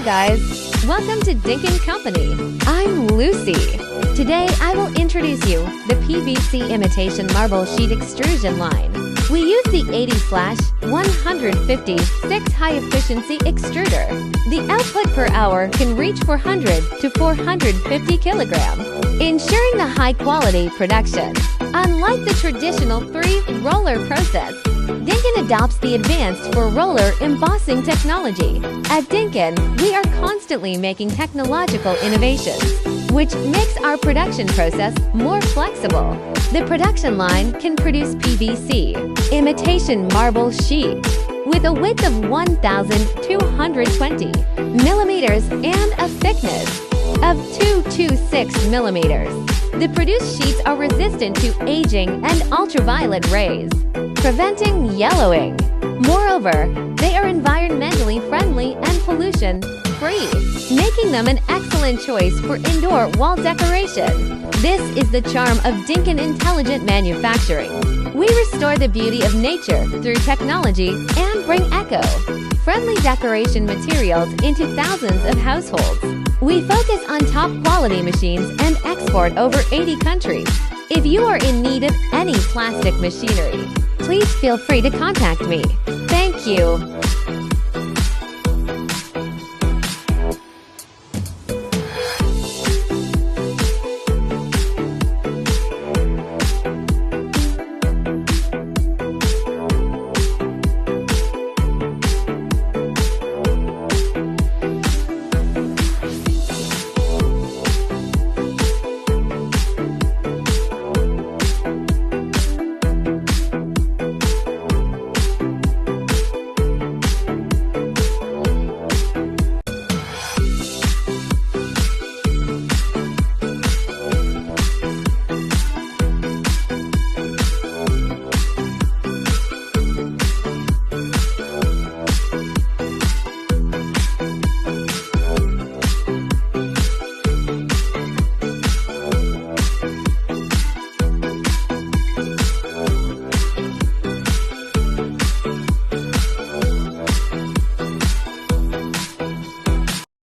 guys, welcome to Dinkin Company. I'm Lucy. Today I will introduce you the PVC imitation marble sheet extrusion line. We use the 80/150 high-efficiency extruder. The output per hour can reach 400 to 450 kilograms, ensuring the high-quality production. Unlike the traditional 3-roller process, Dinkin adopts the advanced 4-roller embossing technology. At Dinkin, we are constantly making technological innovations, which makes our production process more flexible. The production line can produce PVC, imitation marble sheet, with a width of 1,220 millimeters and a thickness of 226 millimeters. The produced sheets are resistant to aging and ultraviolet rays, preventing yellowing. Moreover, they are environmentally friendly and pollution-free, making them an excellent choice for indoor wall decoration. This is the charm of Dinkin Intelligent Manufacturing. We restore the beauty of nature through technology and bring eco-friendly decoration materials into thousands of households. We focus on top-quality machines and export over 80 countries. If you are in need of any plastic machinery, please feel free to contact me. Thank you.